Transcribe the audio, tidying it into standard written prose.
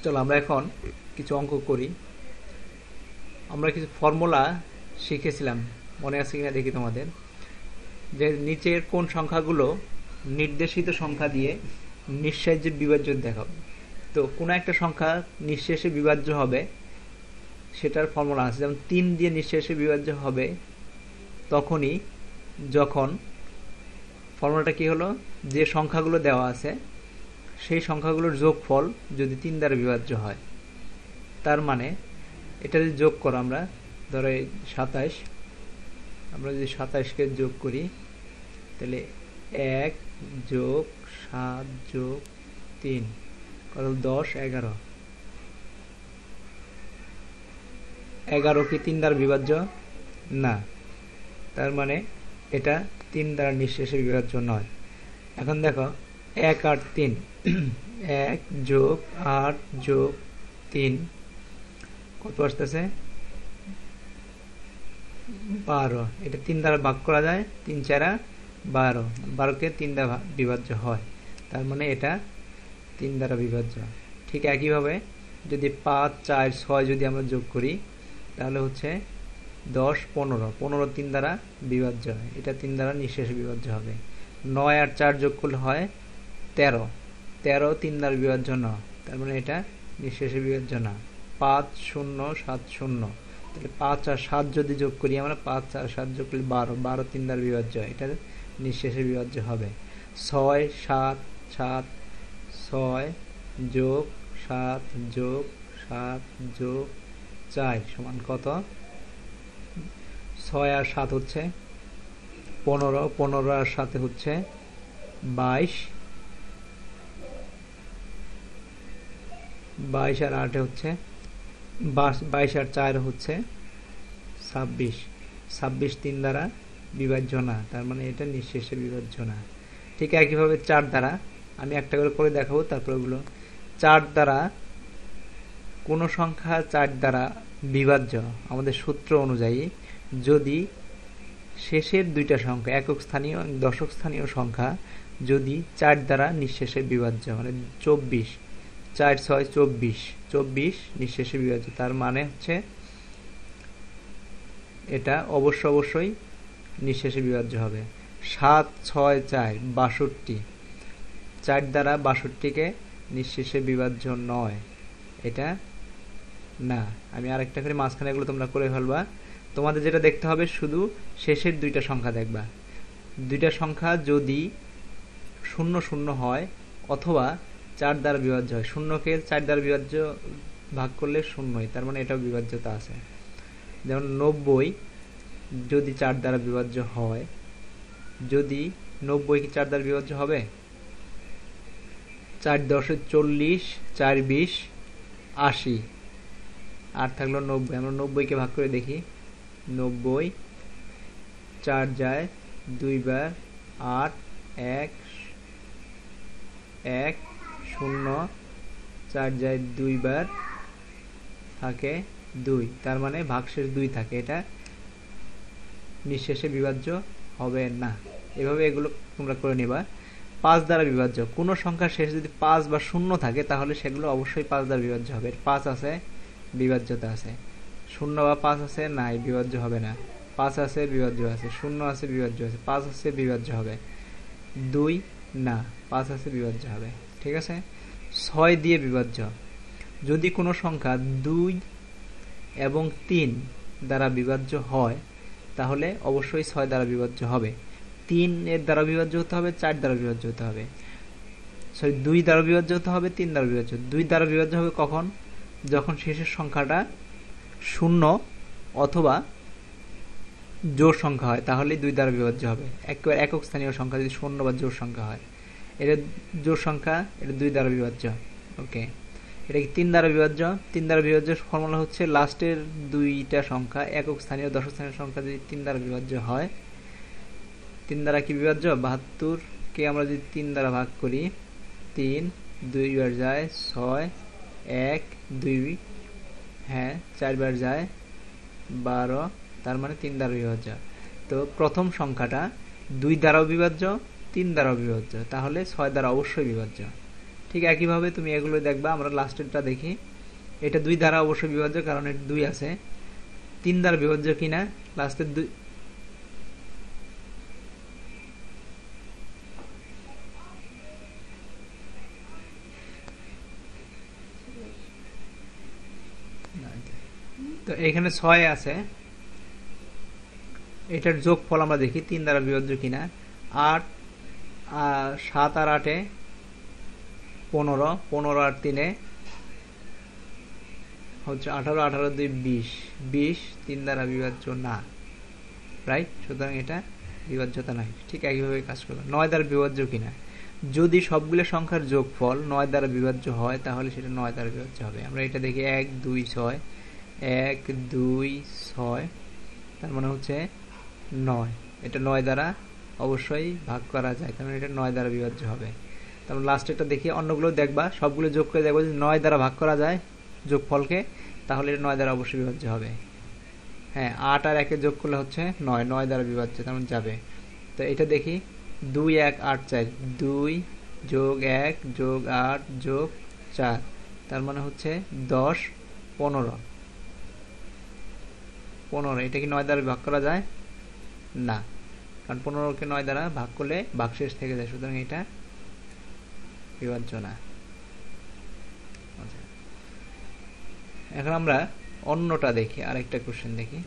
চলো আমরা এখন কিছু অঙ্ক করি। আমরা কিছু ফর্মুলা শিখেছিলাম, মনে আছে কিনা দেখি তোমাদের, যে নিচের কোন সংখ্যাগুলো নির্দেশিত সংখ্যা দিয়ে নিঃশেষে বিভাজ্য দেখাবো। তো কোনো একটা সংখ্যা নিঃশেষে বিভাজ্য হবে সেটার ফর্মুলা আছে। যেমন 3 দিয়ে নিঃশেষে বিভাজ্য হবে তখনই যখন ফর্মুলাটা কি হলো, যে সংখ্যাগুলো দেওয়া আছে সেই সংখ্যাগুলোর যোগফল যদি 3 দ্বারা বিভাজ্য হয়। তার মানে এটা যদি যোগ করো, আমরা ধরো 27, আমরা যদি 27কে যোগ করি তাহলে 1 যোগ 7 যোগ 3 কত, 10, 11। 11 কি 3 দ্বারা বিভাজ্য? না, তার মানে এটা 3 দ্বারা নিঃশেষে বিভাজ্য নয়। এখন দেখো 1 আর 3, 1 যোগ 8 যোগ 3 কত আসতেছে? 12। এটা 3 দ্বারা ভাগ করা যায়, 3 4 12, 12কে 3 দ্বারা বিভাজ্য হয়, তার মানে এটা 3 দ্বারা বিভাজ্য। ঠিক একইভাবে যদি 5, 4, 6 যদি আমরা যোগ করি তাহলে হচ্ছে 10, 15, 15 3 দ্বারা বিভাজ্য, এটা 3 দ্বারা নিঃশেষে বিভাজ্য হবে। 9 আর 4 যোগ করলে হয় 13, 13 3 দ্বারা বিভাজ্য না, তার মানে এটা নিঃশেষে বিভাজ্য না। 5, 0, 7, 0, তাহলে 5 আর 7 যদি যোগ করি আমরা, 5 আর 7 যোগ করলে 12, 12 3 দ্বারা বিভাজ্য, এটা নিঃশেষে বিভাজ্য হবে। 6, 7, 7, 6 যোগ 7 যোগ 7 যোগ 4 সমান কত? 6 আর 7 হচ্ছে 15, 15 আর 7 হচ্ছে 22, 22 আর 8 হচ্ছে 22 আর 4 হচ্ছে 26, 26 3 দ্বারা বিভাজ্য না, তার মানে এটা নিঃশেষে বিভাজ্য না। ঠিক একইভাবে 4 দ্বারা আমি একটা করে করে দেখাবো, তারপর ওগুলো 4 দ্বারা কোন সংখ্যা 4 দ্বারা বিভাজ্য আমাদের সূত্র অনুযায়ী যদি শেষের দুইটা সংখ্যা একক স্থানীয় দশক স্থানীয় সংখ্যা যদি 4 দ্বারা নিঃশেষে বিভাজ্য, মানে 24, 4, 6, 24, 24 নিঃশেষে বিভাজ্য, তার মানে হচ্ছে এটা অবশ্যই নিঃশেষে বিভাজ্য হবে। 7, 6, 4 62, 4 দ্বারা 62কে নিঃশেষে বিভাজ্য নয়, এটা না। আমি আরেকটা করে মাঝখানে এগুলো তোমরা করে ফেলবা। তোমাদের যেটা দেখতে হবে শুধু শেষের দুইটা সংখ্যা দেখবা। দুইটা সংখ্যা যদি 0, 0 হয় অথবা 4 দ্বারা বিভাজ্য হয়, 0কে 4 দ্বারা বিভাজ্য ভাগ করলে 0, তার মানে এটাও বিভাজ্যতা আছে। যেমন 90 যদি 4 দ্বারা বিভাজ্য হয়, যদি 90 কি 4 দ্বারা বিভাজ্য হবে? 4 10 40, 4 20, 80, আর থাকলো 90। আমরা 90কে ভাগ করে দেখি, 90 4 যায় 2 বার, 8, 1, 1, 0, 4 যায় 2 বার, থাকে 2, তার মানে ভাগশেষ 2 থাকে, এটা নিঃশেষে বিভাজ্য হবে না। এভাবে এগুলো তোমরা করে নিবা। 5 দ্বারা বিভাজ্য কোন সংখ্যার শেষে যদি 5 বা 0 থাকে তাহলে সেগুলো অবশ্যই 5 দ্বারা বিভাজ্য হবে। 5 আছে, বিভাজ্যতা আছে। 0 বা 5 আছে, নাই, বিভাজ্য হবে না। 5 আছে, বিভাজ্য আছে। 0 আছে, বিভাজ্য আছে। 5 আছে, বিভাজ্য হবে। 2 না, 5 আছে, বিভাজ্য হবে। ঠিক আছে। 6 দিয়ে বিভাজ্য যদি কোনো সংখ্যা 2 এবং 3 দ্বারা বিভাজ্য হয় তাহলে অবশ্যই 6 দ্বারা বিভাজ্য হবে। 3 এর দ্বারা বিভাজ্য হতে হবে, 4 দ্বারা বিভাজ্য হতে হবে, 2 দ্বারা বিভাজ্য হতে হবে, 3 দ্বারা বিভাজ্য। 2 দ্বারা বিভাজ্য হবে কখন? যখন শেষের সংখ্যাটা 0 অথবা জোড় সংখ্যা হয়, তাহলে 2 দ্বারা বিভাজ্য হবে। একক স্থানীয় সংখ্যা যদি 0 বা জোড় সংখ্যা হয়, এটা জোড় সংখ্যা, এটা 2 দ্বারা বিভাজ্য। ওকে, এটা কি 3 দ্বারা বিভাজ্য? 3 দ্বারা বিভাজ্য ফর্মুলা হচ্ছে লাস্টের দুইটা সংখ্যা একক স্থানীয় দশক স্থানীয় সংখ্যা যদি 3 দ্বারা বিভাজ্য হয়, 3 দ্বারা কি বিভাজ্য? 72 কে আমরা যদি 3 দ্বারা ভাগ করি, 3 2 বার যায় 6, 1 2, হ্যাঁ 4 বার যায় 12, তার মানে 3 দ্বারা বিভাজ্য। তো প্রথম সংখ্যাটা 2 দ্বারাও বিভাজ্য, 3 দ্বারাও বিভাজ্য, তাহলে 6 দ্বারা অবশ্যই বিভাজ্য। ঠিক একইভাবে তুমি এগুলো দেখবা। আমরা লাস্টেরটা দেখি। এটা 2 দ্বারা অবশ্যই বিভাজ্য, কারণ এটা 2 আছে। 3 দ্বারা বিভাজ্য কিনা, লাস্টের 2 তো এখানে 6 আছে, এটার যোগফল আমরা দেখি 3 দ্বারা বিভাজ্য কিনা। 8 7 আর 8 15, 15 আর 3 হচ্ছে 18, 18 2 20, 20 3 দ্বারা বিভাজ্য না, রাইট। সুতরাং এটা বিভাজ্যতা নাই। ঠিক একইভাবে কাজ করবে। 9 দ্বারা বিভাজ্য কিনা, যদি সবগুলো সংখ্যার যোগফল 9 দ্বারা বিভাজ্য হয় তাহলে সেটা 9 দ্বারা বিভাজ্য হবে। আমরা এটা দেখি 1 2 6, 1 2 6, তার মানে হচ্ছে 9। এটা 9 দ্বারা অবশ্যই ভাগ করা যায়, তার মানে এটা 9 দ্বারা বিভাজ্য হবে। তারপর লাস্ট একটা দেখি, অন্যগুলো দেখবা, সবগুলো যোগ করে দেখবো যদি 9 দ্বারা ভাগ করা যায় যোগফলকে, তাহলে এটা 9 দ্বারা অবশ্যই বিভাজ্য হবে। হ্যাঁ, 8 আর 1 যোগ করলে হচ্ছে 9, 9 দ্বারা বিভাজ্য, তার মানে যাবে। তো এটা দেখি 2 1 8 4, 2 যোগ 1 যোগ 8 যোগ 4, তার মানে হচ্ছে 10 15, 15। এটা কি 9 দ্বারা ভাগ করা যায়? না, কারণ 15কে 9 দ্বারা ভাগ করলে ভাগশেষ থেকে যায়, সুতরাং এটা বিভাজ্য না। এখন আমরা অন্যটা দেখি, আরেকটা কোশ্চেন দেখি।